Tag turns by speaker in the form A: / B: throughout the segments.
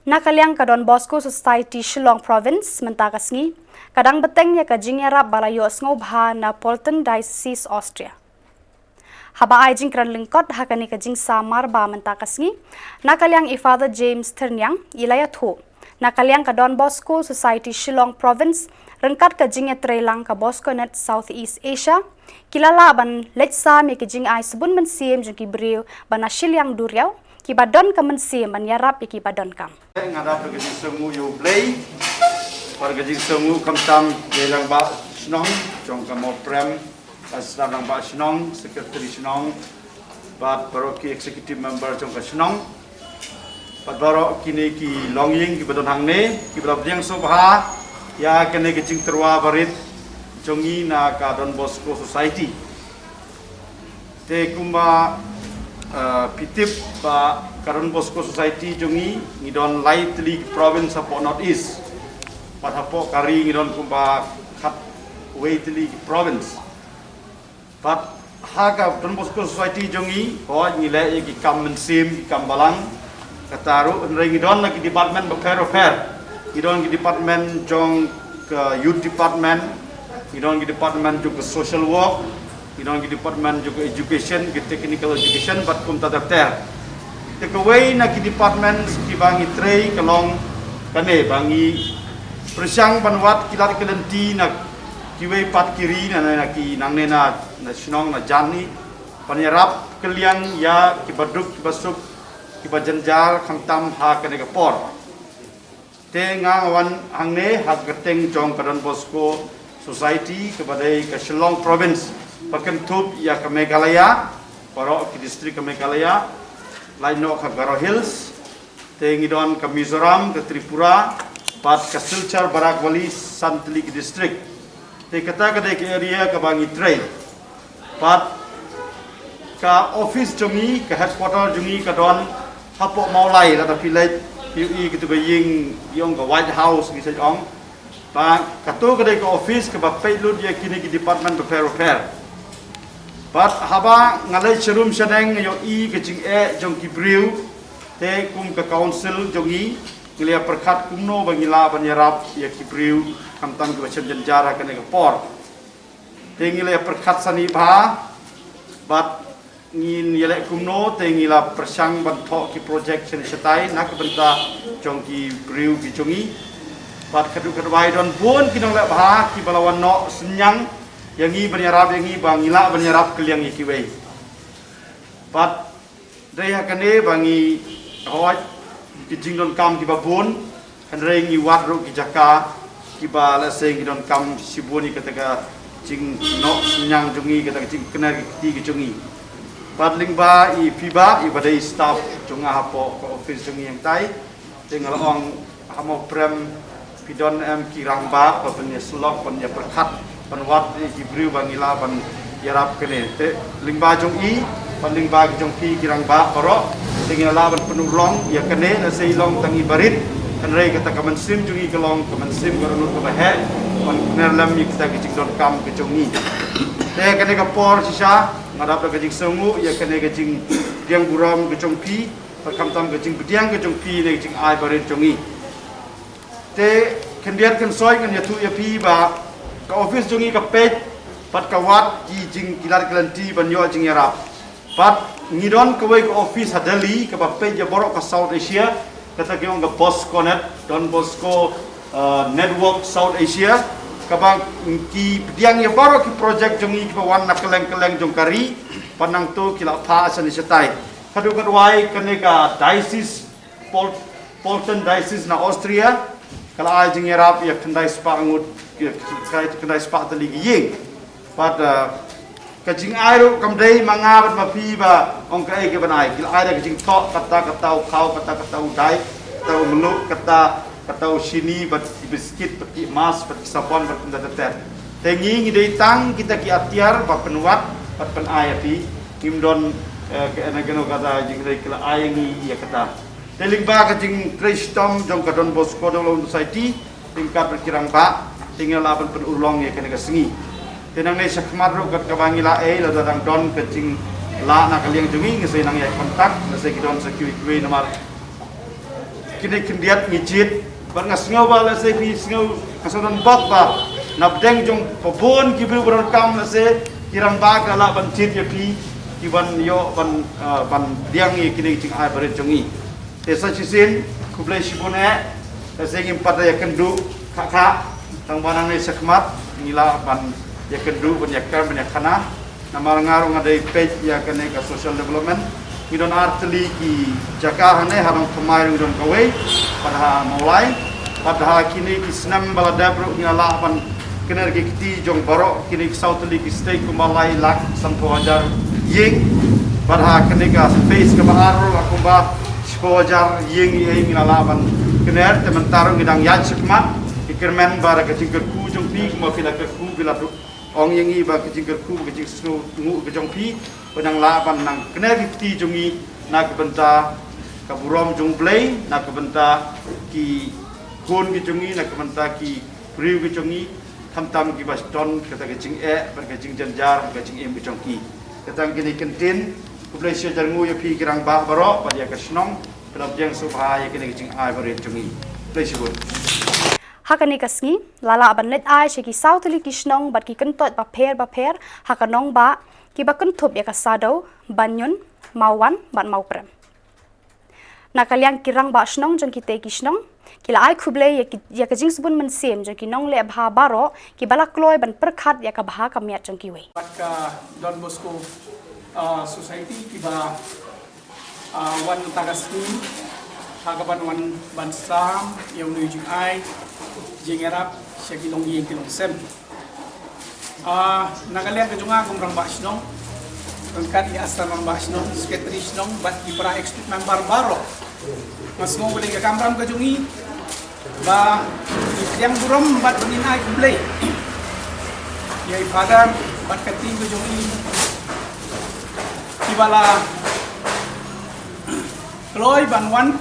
A: Nakaliang kadon Bosco Society Shillong Province mentakasngi kadang Bteng ya ka jingiarap balayo ngobha na Polten Diocese Austria. Haba ajing kran lingkot hakani ka jing samar ba mentakasngi nakaliang Father James Ternyang ilaya thu nakaliang kadon Bosco Society Shillong Province rengkat ka jing trelang ka Bosco net Southeast Asia kilala ban letsa me ka jing ai subun mensiem jung kibriu bana shiliang duriaw kibadon ka mensiem ban yarap kibadon kam
B: ngadap ke jing semu yo play par ke jing semu kam tam delang ba snong jong ka mo prem asram lang ba snong secretary snong bat paroki executive member jong ka snong bat baro kini ki longying ki badon hangne ki badon yang so bha ya kene ke jing terwa barit jongi na ka Don Bosco Society te kumba pitip ba Don Bosco Society jongi ngidon light league province apo north east pat apo kari ngidon kumba khat weight league province pat haga Don Bosco Society jongi ho ngile ki kam mensim ki kam balang kataru ngidon na ki department fair ngidon ki department jong ke youth department ngidon ki department jong ke social work ngidon ki department jong ke education ke technical education bat kum tadater tekaway na ki department ki bangi trei kalong kane bangi presyang banwat kilat kelenti na kiway pat kiri na ki nangne na snong na jani panyarap keliang ya ki baduk ki basuk ki bajanjar khamtam ha kane ka por te ngawan hangne hak Bteng jong Don Bosco Society kepada ke Shillong Province pakentup ya ke Meghalaya paro ki distrik ke Meghalaya lain no ke Garo Hills te ngidon ke Mizoram ke Tripura pat ke Silchar Barakwali Santli ki distrik te kata ke area ke Bangi Trail pat ka office jongi ke headquarter jongi ke don hapok maulai la pilai PUI gitu baying yung ke White House gitu ong pa kato ke office ke bapai lut ya kini ke department fair pat haba ngalai serum seneng yo i ke jing jong kibriu te kum ke council jongi ngelia perkat kumno bangila banyarap ya kibriu kamtam ke bacem jenjara ke por te ngelia perkat sani ba bat ngin yelek kumno te ngila persang bantok ki project sen setai nak benta jong ki briu ki jongi pat kadu kadwai don bon kinong lek bah ki balawan no senyang yang i banyarap yang i bangila banyarap keliang iki wei pat daya kane bangi hoj ki jingdon kam ki babon kan reng i wat ro ki jaka ki ba la seng don kam sibuni kataka jing no senyang jongi kataka jing kenar ki jongi pat lyngba i fiba i badai staff jonga hapo ko office jongi yang tai tinggal ong hamo prem pidon em kirangba pa penya slok penya perkat panwat i briu bangila ban yarap kene te lyngba jong i pan lyngba jong pi kirangba paro tinggal laban penulong ya kene na seilong tangi barit kan rei kata kaman sim jongi kelong kaman sim garonut ko bahe pan nerlam kita kicing kam ke jongi te kene ka por sisa ngadap ke jing semu ya kene ke jing diang buram ke jong pi pakam tam ke jing diang ke jong pi ne jing ai barit jongi te kendiat kan soi kan ya tu ya pi ba ka office jongi ka page pat ka wat ki jing kilar kelanti banyo jing yarap pat ngidon ka wei ka office hadali ka ba page ya borok ka South Asia kata ke ong ka Bosco net Don Bosco network South Asia kabang ki diang ya baro ki project jongi ki wan na keleng jong kari panang tu kila pha asan setai kadu kadwai kene ka diocese Polten Diocese na Austria kala ai jingiarap ya kendai spa ngut kai kendai spa tali ying pat ka jing ai ro kam dei mangabat mapi ba ong kai ke banai kila ai da jing tok kata tau khau kata udai tau melu kata sini bat biskit peti mas peti sabon bat pendater tengi ngidei tang kita ki atiar ba penwat bat pen ayati ngimdon ke enageno kata jing dei kila ayangi ya kata teling ba ka jing kristom jong ka Don Bosco Society tingkat berkirang ba tinggal laban penulong ya kene ka sengi tenang nei sakmat ro kat ka bangila la datang don ka jing la na kaliang jongi ngesai nang ya kontak ngesai kidon security nomor kini kendiat ngijit bar ngasngau ba la se pi sngau kasanan bak ba na Bteng jong pobon ki bru bron kam la se kirang ba kala ban chit ya pi ki ban yo ban diang ni kini ching ai bare jongi te sa chisin kublai shibune la se ngim pada ya kendu kha tang banang ni sakmat ngila ban ya kendu ban ya kan ban ya khana nama ngarung ada page ya kene ka social development idon artli ki jaka hane harang pemai idon kawai pada mulai pada kini ki senam bala dabru ngala ban kener ki kiti jong barok kini sautli ki stay kumalai lak sampo ajar ying pada kene ka space ka baharul akumba sampo ajar ying ngala ban kener teman tarung ngidang yaj sekmat ikirmen bara ka tingker ku jong pi ma pila ka ku bila ong yang iba kecing kerku kecing snow ngu kejong pi penang laban nang kena kiti jongi nak benta kaburom jong play nak benta ki kon ki jongi nak benta ki priu ki jongi tam ki baston kata kecing ber kecing janjar kecing em ki jongki kata kini kentin kublai syajar ngu ya pi kirang ba barok pada ka snong pelap jang subha ya kini kecing ai bare jongi play sibut
A: hakani kasngi lala banlet ai sheki sautli kishnong bat ki kentot ba pher hakanong ba ki ba kentup ya kasado banyon mawan ban mauprem nakaliang kirang ba shnong jong ki te kishnong kila ai khuble ya ka jing subun man sem jong ki nong le bha baro ki bala kloy ban perkhat ya ka bha ka miat jong ki we
C: ka Don Bosco society ki ba wan tagasku hagaban wan bansam yang nuju ai jingiarap Shillong yang kilong sem nakalian kejunga kung rang basnong tangkat ya asal rang basnong secretary snong bat ipra extra member baro mas ngong boleh ke kamram kejungi ba yang buram bat benin ai kumplay ya father bat kating kejungi ibala kloy banwan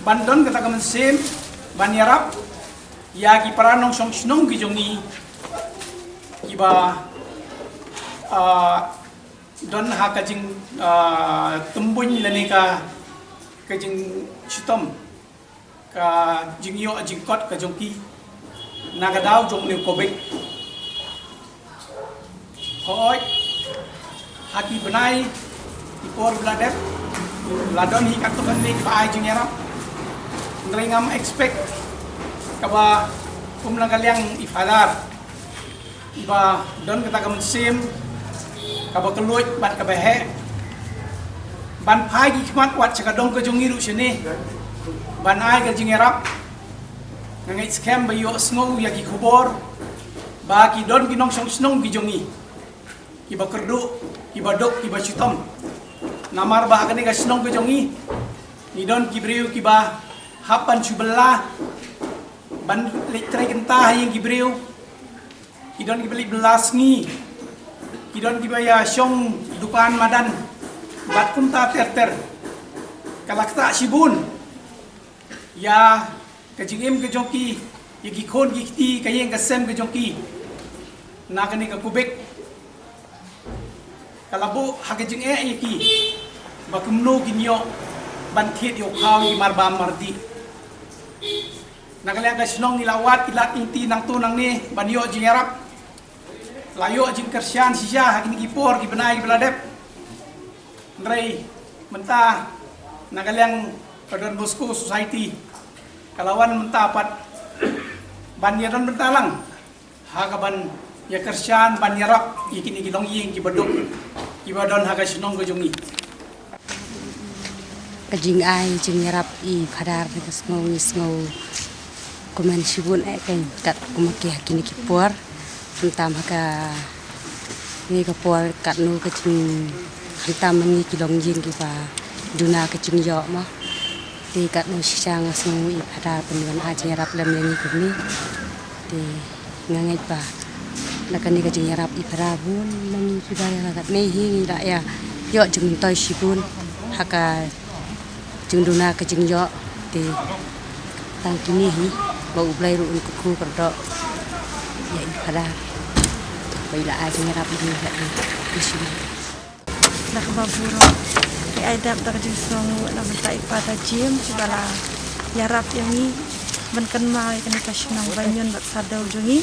C: bandon kata kamen sem banyarap yagi paranong song snong gijongi iba don ha kajing tumbun lani ka kajing chitom ka jingyo jingkot ka jongki nagadaw jong ni kobek hoy haki benai ipor bladep ladon hi katukan ni ba jingiarap ngam expect kaba kumlang kaliang ifadar iba don kata kamen sim kaba keluit bat kabehe ban pai gi khmat wat chakadong ka jongiru sini ban ai ka jingiarap ngai scam bayo sngo ya ki khubor ba ki don kinong song snong gi jongi iba kerdu iba dok iba chitom namar ba kani ka snong ka jongi ni don ki briu ki ba hapan chubela ban letrai gentah yang gibreu kidon gibeli belas ni kidon gibaya syong dukaan madan bat kumta ter kalakta sibun ya kajingim kejongki ya gikon gikti kayeng kasem kejongki nakani ka kubek kalabu hakajing yaki bakumno ginyo ban khet yo khaw gi marba mardi nakaliang kasnong nilawat ilat inti nang tunang ni banyo jingiarap layo jing kersian sisa hakini gipor gibenai gibeladep ndrei mentah nakaliang Don Bosco society kalawan mentah pat banyaran bentalang hagaban ya kersian banyarap ikini gidong ying gibadok gibadon hagasnong gojungi
D: kajing ai jingiarap I phadar ka sngo kuman sibun kan kat kumaki hakini kipor hentam haka ni kapor kat nu kajing hentam ni kilong jing ki pa duna kajing yo ma ti kat nu sisang sngo I phadar penwan a jingiarap lam ni kuni ti ngangai pa nakani kajing yarap I phadar bun nang sibaya kat nei hi la ya yo jing toy sibun haka jing duna kajing yo ti tang kini hi bau blai ru ku perdo ya pada baila aja ngarap ini di sini nak baburo ai dap tak jisong na mentai pada gym segala
E: yarap yangi ban kan mai kan ka shnang banyon bat sadau jungi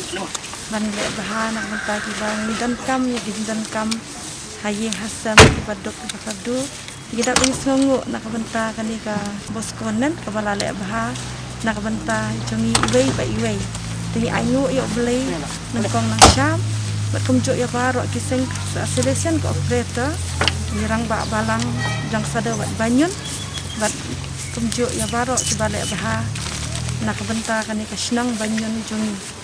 E: ban le bahan nak mentagi bang dan kam ya dan kam haye hasam badok bakadu kita bing songo nak benta kan ka Bosco nen ka balale baha nak benta jungi iwei ba iwei ti ayu yo blei nang kong nang syam bat kumjo ya baro kiseng selection ko operator nirang ba balang jang sadau bat banyon bat kumjo ya baro si balale baha nak benta kan ka shnang banyon jungi